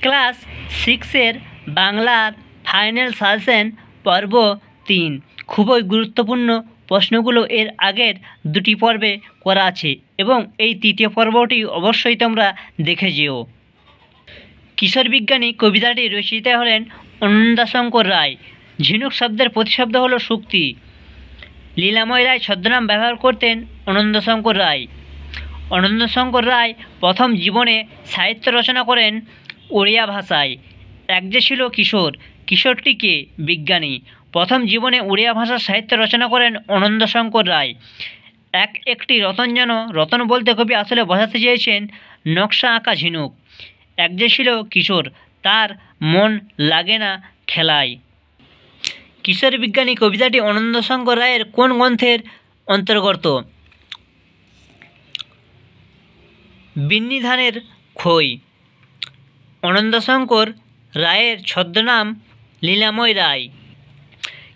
Class 6-এর বাংলার final suggestion পর্ব 3 খুবই গুরুত্বপূর্ণ প্রশ্নগুলো এর আগের দুটি পর্বে করা আছে এবং এই তৃতীয় পর্বটি অবশ্যই তোমরা দেখে যেও। কিশোর বিজ্ঞানী কবিতাটির রচয়িতা হলেন অনন্দাশঙ্কর রায়। ঝিনুক শব্দের প্রতিশব্দ হলো শক্তি। লীলাময় রায় ছদ্মনাম ব্যবহার করতেন অনন্দশঙ্কর রায়। অনন্দশঙ্কর রায় প্রথম জীবনে সাহিত্য রচনা করেন ওড়িয়া ভাষায়। এক যে ছিল কিশোর, কিশোরটিকে বিজ্ঞানী। প্রথম জীবনে ওড়িয়া ভাষার সাহিত্য রচনা করেন অনন্দশঙ্কর রায়। একটি রতন যেন, রতন বলতে কবি আসলে বোঝাতে চেয়েছেন নকশা আঁকা ঝিনুক। এক যে ছিল কিশোর, তার মন লাগে না খেলায়। কিশোর বিজ্ঞানী কবিতাটি অনন্দশঙ্কর রায়ের কোন গ্রন্থের অন্তর্গত? বিন্নিধানের খই। অনন্দশঙ্কর রায়ের ছদ্মনাম লীলাময় রায়।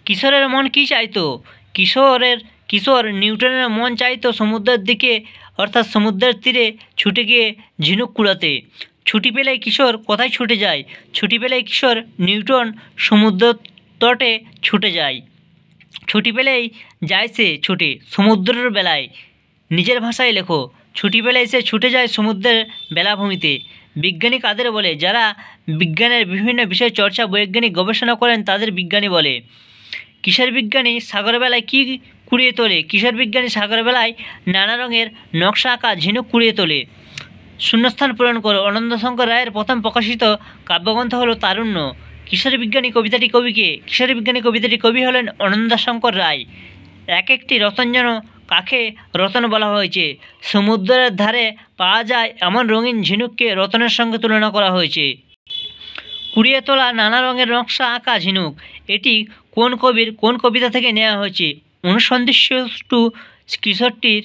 কিশোরের মন কী চাইতো? কিশোর নিউটনের মন চাইতো সমুদ্রের দিকে, অর্থাৎ সমুদ্রের তীরে ছুটে গিয়ে ঝিনুক কুড়াতে। ছুটি পেলেই কিশোর কোথায় ছুটে যায়? ছুটি পেলেই কিশোর নিউটন সমুদ্র তটে ছুটে যায়। ছুটি পেলেই যায় সে ছুটে সমুদ্রের বেলায়। নিজের ভাষায় লেখো। ছুটি পেলেই সে ছুটে যায় সমুদ্রের বেলাভূমিতে। বিজ্ঞানী কাদের বলে? যারা বিজ্ঞানের বিভিন্ন বিষয় চর্চা, বৈজ্ঞানিক গবেষণা করেন তাদের বিজ্ঞানী বলে। কিশোর বিজ্ঞানী সাগরবেলায় কী কুড়িয়ে তোলে? কিশোর বিজ্ঞানী সাগরবেলায় নানা রঙের নকশা আঁকা ঝিনুক কুড়িয়ে তোলে। শূন্যস্থান পূরণ করো। অনন্দশঙ্কর রায়ের প্রথম প্রকাশিত কাব্যগ্রন্থ হলো তারুণ্য। কিশোর বিজ্ঞানী কবিতাটি কবিকে? কিশোর বিজ্ঞানী কবিতাটি কবি হলেন অনন্দশঙ্কর রায়। একটি রতন যেন, কাকে রতন বলা হয়েছে? সমুদ্রের ধারে পাওয়া যায় এমন রঙিন ঝিনুককে রতনের সঙ্গে তুলনা করা হয়েছে। কুড়িয়ে তোলা নানা রঙের নকশা আঁকা ঝিনুক, এটি কোন কবির কোন কবিতা থেকে নেওয়া হয়েছে? অনুসন্ধিৎসু কিশোরটির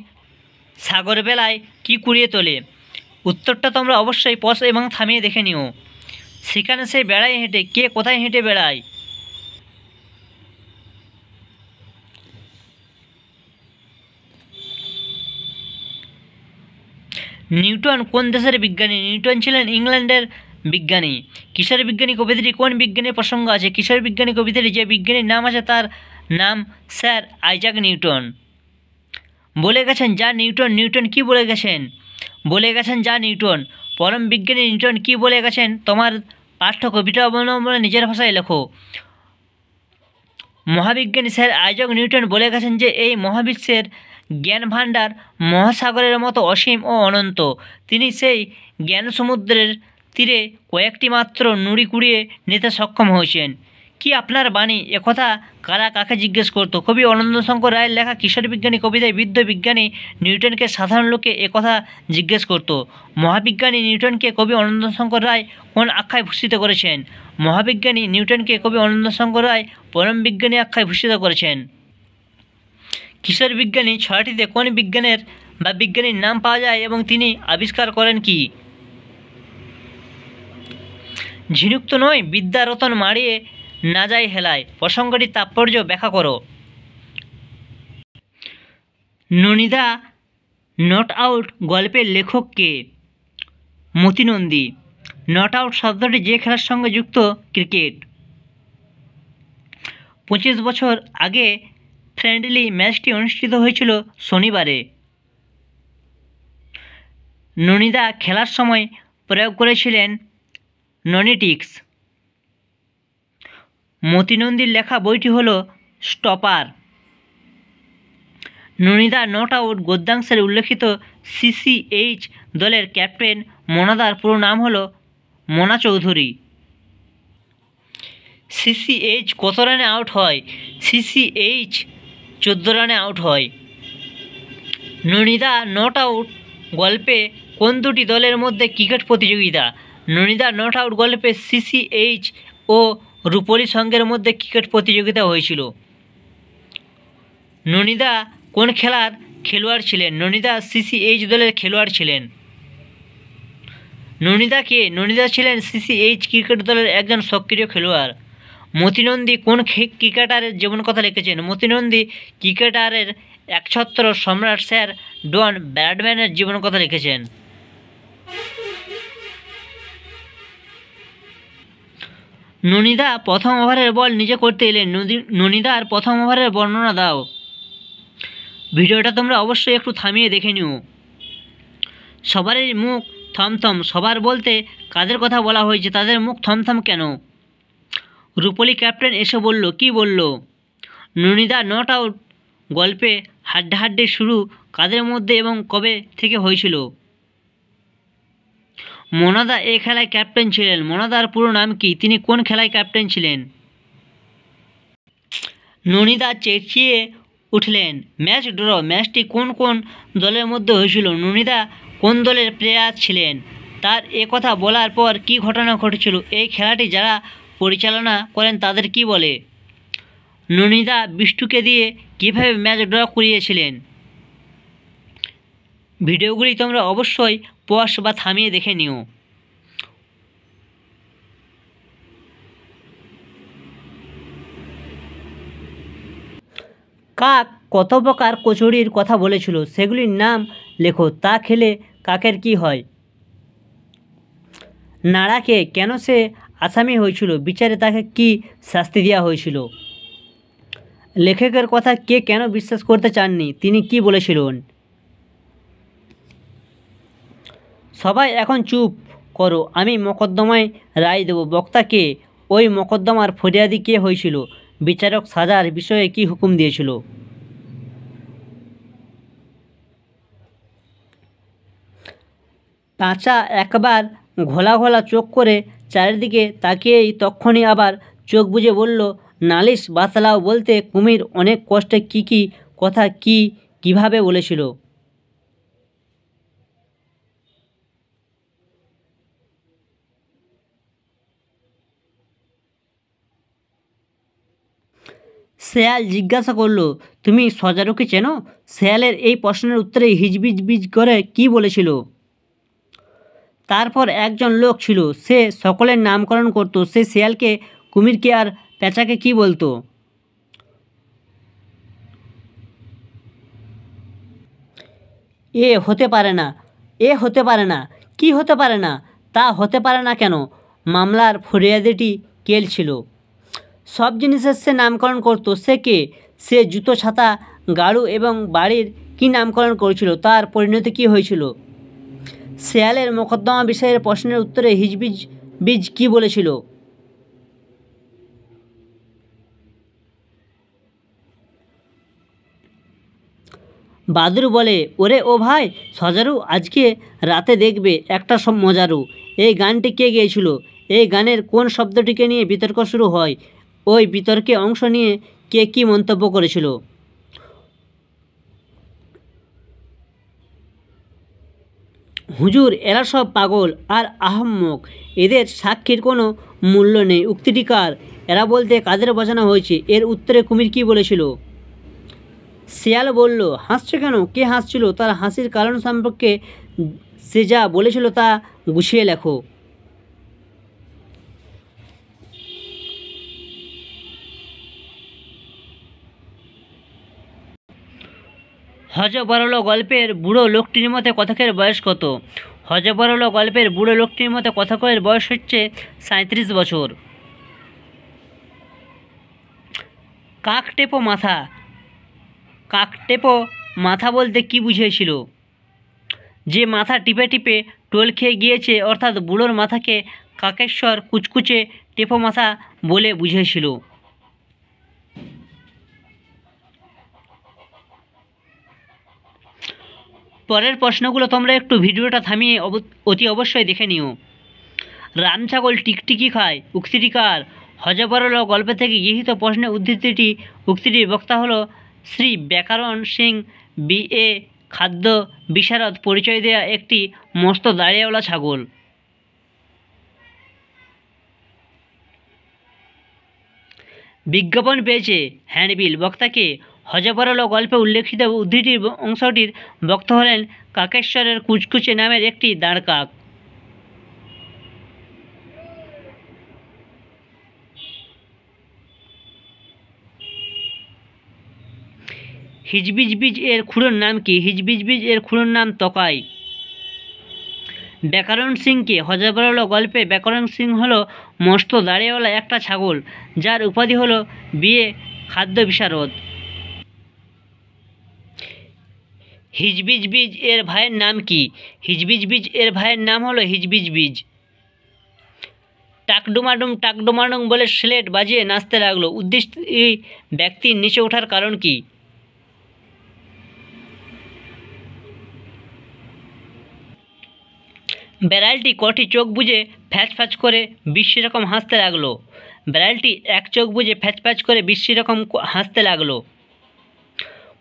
সাগরবেলায় কি কুড়িয়ে তোলে? উত্তরটা তোমরা অবশ্যই পজ এবং থামিয়ে দেখে নিও। সেখানে সে বেড়ায় হেঁটে, কে কোথায় হেঁটে বেড়ায়? নিউটন কোন দেশের বিজ্ঞানী? নিউটন ছিলেন ইংল্যান্ডের বিজ্ঞানী। কিশোর বিজ্ঞানী কবিতাটি কোন বিজ্ঞানীর প্রসঙ্গ আছে? কিশোর বিজ্ঞানী কবিতাটি যে বিজ্ঞানীর নাম আছে তার নাম স্যার আইজাক নিউটন। বলে গেছেন যা নিউটন। নিউটন কি বলে গেছেন? বলে গেছেন যা নিউটন। পরম বিজ্ঞানী নিউটন কি বলে গেছেন? তোমার পাঠ্য কবিতা অবলম্বনে নিজের ভাষায় লেখো। মহাবিজ্ঞানী স্যার আইজাক নিউটন বলে গেছেন যে এই মহাবিশ্বের জ্ঞান ভাণ্ডার মহাসাগরের মতো অসীম ও অনন্ত। তিনি সেই জ্ঞান সমুদ্রের তীরে কয়েকটি মাত্র নুড়ি কুড়িয়ে নিতে সক্ষম হয়েছেন। কি আপনার বাণী? একথা কারা কাকে জিজ্ঞেস করতো? কবি অনন্দশঙ্কর রায়ের লেখা কিশোর বিজ্ঞানী কবিতায় বৃদ্ধ বিজ্ঞানী নিউটনকে সাধারণ লোকে একথা জিজ্ঞেস করতো। মহাবিজ্ঞানী নিউটনকে কবি অনন্দশঙ্কর রায় কোন আখ্যায় ভূষিত করেছেন? মহাবিজ্ঞানী নিউটনকে কবি অনন্দশঙ্কর রায় পরম বিজ্ঞানী আখ্যায় ভূষিত করেছেন। কিশোর বিজ্ঞানী ছয়টিতে কোন বিজ্ঞানের বা বিজ্ঞানীর নাম পাওয়া যায় এবং তিনি আবিষ্কার করেন কি? ঝিনুক তো নয়, বিদ্যা রতন মারিয়ে না যায় হেলায়। প্রসঙ্গটির তাৎপর্য ব্যাখ্যা করো। ননিদা নট আউট গল্পের লেখক কে? মতি নন্দী। নট আউট শব্দটি যে খেলার সঙ্গে যুক্ত? ক্রিকেট। 25 বছর আগে ফ্রেন্ডলি ম্যাচটি অনুষ্ঠিত হয়েছিল শনিবারে। ননিদা খেলার সময় প্রয়োগ করেছিলেন ননিটিক্স। মতি নন্দীর লেখা বইটি হল স্টপার। ননিদা নট আউট গদ্যাংশের উল্লেখিত সিসিএইচ দলের ক্যাপ্টেন মনাদার পুরো নাম হল মনা চৌধুরী। সিসিএইচ কত রানে আউট হয়? সিসিএইচ 14 রানে আউট হয়। ননিদা নট আউট গল্পে কোন দুটি দলের মধ্যে ক্রিকেট প্রতিযোগিতা? ননিদা নট আউট গল্পে সিসিএইচ ও রূপলী সংঘের মধ্যে ক্রিকেট প্রতিযোগিতা হয়েছিল। ননিদা কোন খেলার খেলোয়াড় ছিলেন? ননিদা সিসিএইচ দলের খেলোয়াড় ছিলেন। ননিদা কে? ননিদা ছিলেন সিসিএইচ ক্রিকেট দলের একজন সক্রিয় খেলোয়াড়। মতি নন্দী কোন ক্রিকেটারের জীবনকথা লিখেছেন? মতি নন্দী ক্রিকেটারের একছত্র সম্রাট স্যার ডন ব্র্যাডম্যানের জীবনকথা লিখেছেন। ননিদা প্রথম ওভারের বল নিজে করতে এলেন। ননিদার প্রথম ওভারের বর্ণনা দাও। ভিডিওটা তোমরা অবশ্যই একটু থামিয়ে দেখে নিও। সবারই মুখ থমথম। সবার বলতে কাদের কথা বলা হয়েছে, তাদের মুখ থমথম কেন? রূপলি ক্যাপ্টেন এসে বলল, কি বলল? ননিদা নট আউট গল্পে হাড্ডাহাড্ডি শুরু কাদের মধ্যে এবং কবে থেকে হয়েছিল? মনাদা এই খেলায় ক্যাপ্টেন ছিলেন। মনাদার পুরো নাম কি? তিনি কোন খেলায় ক্যাপ্টেন ছিলেন? ননিদা চেঁচিয়ে উঠলেন, ম্যাচ ড্র। ম্যাচটি কোন কোন দলের মধ্যে হয়েছিল? ননিদা কোন দলের প্লেয়ার ছিলেন? তার এ কথা বলার পর কি ঘটনা ঘটেছিল? এই খেলাটি যারা পরিচালনা করেন তাদের কি বলে? ননিদা বিষ্টুকে দিয়ে কীভাবে ম্যাচ ড্র করিয়েছিলেন? ভিডিওগুলি তোমরা অবশ্যই পজ বা থামিয়ে দেখে নিও। কাক কত প্রকার কচুরির কথা বলেছিল, সেগুলির নাম লেখো। তা খেলে কাকের কি হয়? নাড়াকে কেন সে আসামি হয়েছিল? বিচারে তাকে কি শাস্তি দেওয়া হয়েছিল? লেখকের কথা কে কেন বিশ্বাস করতে চাননি? তিনি কি বলেছিলেন? সবাই এখন চুপ করো, আমি মোকদ্দমায় রায় দেব। বক্তা কে? ওই মোকদ্দমার ফরিয়াদি কে হয়েছিল? বিচারক সাজার বিষয়ে কি হুকুম দিয়েছিল? পাঁচা একবার ঘোলা ঘোলা চোখ করে চারিদিকে তাকিয়েই তক্ষণি আবার চোখ বুজে বলল, নালিশ বাতলাও বলতে কুমির অনেক কষ্টে কি কথা কিভাবে বলেছিল? শেয়াল জিজ্ঞাসা করল, তুমি সজারুকে চেনো? শেয়ালের এই প্রশ্নের উত্তরে হিজবিজবিজ করে কি বলেছিল? তারপর একজন লোক ছিল, সে সকলের নামকরণ করত। সে শেয়ালকে, কুমিরকে আর পেঁচাকে কি বলতো? এ হতে পারে না, এ হতে পারে না। কি হতে পারে না? তা হতে পারে না কেন? মামলার ফরিয়াদিটি কেল ছিল। সব জিনিসের সে নামকরণ করতো। সে কে? সে জুতো, ছাতা, গাড়ু এবং বাড়ির কি নামকরণ করেছিল? তার পরিণতি কী হয়েছিল? শেয়ালের মোকদ্দমা বিষয়ের প্রশ্নের উত্তরে হিজবিজ কি বলেছিল? বাদুড় বলে, ওরে ও ভাই সজারু, আজকে রাতে দেখবে একটা সব মজারু। এই গানটি কে গেয়েছিল? এই গানের কোন শব্দটিকে নিয়ে বিতর্ক শুরু হয়? ওই বিতর্কে অংশ নিয়ে কে কী মন্তব্য করেছিল? হুজুর, এরা সব পাগল আর আহাম্মক, এদের সাক্ষীর কোনো মূল্য নেই। উক্তিটি কার? এরা বলতে কাদের বোঝানো হয়েছে? এর উত্তরে কুমির কী বলেছিল? শিয়াল বলল, হাসছে কেন? কে হাসছিল? তার হাসির কারণ সম্পর্কে সে যা বলেছিল তা গুছিয়ে লেখো। হযবরল গল্পের বুড়ো লোকটির মতে কথকের বয়স কত? হযবরল গল্পের বুড়ো লোকটির মতে কথকের বয়স হচ্ছে 37 বছর। কাকটেপো মাথা। কাকটেপো মাথা বলতে কি বুঝিয়েছিল? যে মাথা টিপে টিপে টোল খেয়ে গিয়েছে, অর্থাৎ বুড়োর মাথাকে কাকেশ্বর কুচকুচে টেপো মাথা বলে বুঝিয়েছিল। পরের প্রশ্নগুলো তোমরা একটু ভিডিওটা থামিয়ে অতি অবশ্যই দেখে নিও। রাম ছাগল টিকটিকি খায়, উক্তিটি কার? হযবরল গল্প থেকে গৃহীত প্রশ্নের উক্তিটির বক্তা হলো শ্রী ব্যাকরণ সিং BA, খাদ্য বিশারদ। পরিচয় দেয়া একটি মস্ত দাড়িওয়ালা ছাগল। বিজ্ঞাপন পেয়েছে হ্যান্ডবিল। বক্তাকে? হযবরল গল্পে উল্লেখিত উদ্ধৃতির অংশটির বক্তা হলেন কাকেশ্বরের কুচকুচে নামের একটি দাঁড় কাক। হিজবিজবিজ এর খুঁড়োর নাম কি? হিজবিজবিজ এর খুঁড়োর নাম তকাই। ব্যাকরণ সিংকে হযবরল গল্পে ব্যাকরণ সিং হলো মস্ত দাড়িওয়ালা একটা ছাগল, যার উপাধি হলো বিয়ে খাদ্য বিশারদ। হিজবিজবিজ এর ভাইয়ের নাম কি? হিজবিজবিজ এর ভাইয়ের নাম হলো হিজবিজবিজ। টাকডুমাডুম টাকডুমাডুম বলে স্লেট বাজিয়ে নাচতে লাগলো উদ্দেশ্যী ব্যক্তির নিচে ওঠার কারণ কি? বেড়ালটি কটি চোখ বুজে ফ্যাচ ফ্যাচ করে বিশ্রী রকম হাসতে লাগলো। বেড়ালটি এক চোখ বুজে ফ্যাচ ফ্যাচ করে বিশ্রী রকম হাসতে লাগলো।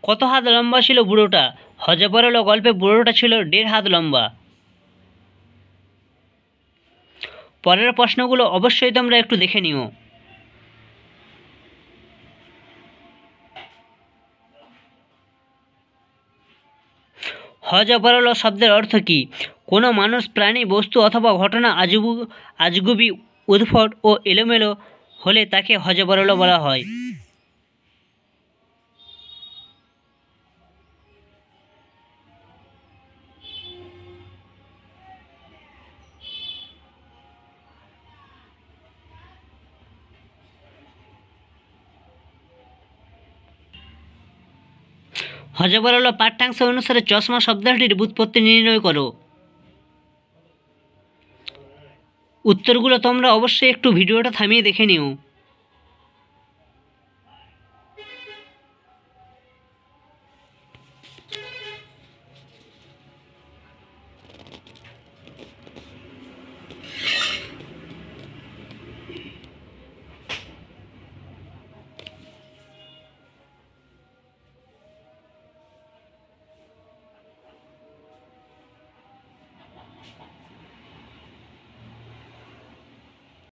কত হাত লম্বা ছিল বুড়োটা? হযবরল গল্পে বুড়োটা ছিল 1.5 হাত লম্বা। পরের প্রশ্নগুলো অবশ্যই তোমরা একটু দেখে নিও। হযবরল শব্দের অর্থ কী? কোনো মানুষ, প্রাণী, বস্তু অথবা ঘটনা আজগুবি, উদ্ভট ও এলোমেলো হলে তাকে হযবরল বলা হয়। হযবরল পাঠ্যাংশ অনুসারে চশমা শব্দটির ব্যুৎপত্তি নির্ণয় করো। উত্তরগুলো তোমরা অবশ্যই একটু ভিডিওটা থামিয়ে দেখে নিও।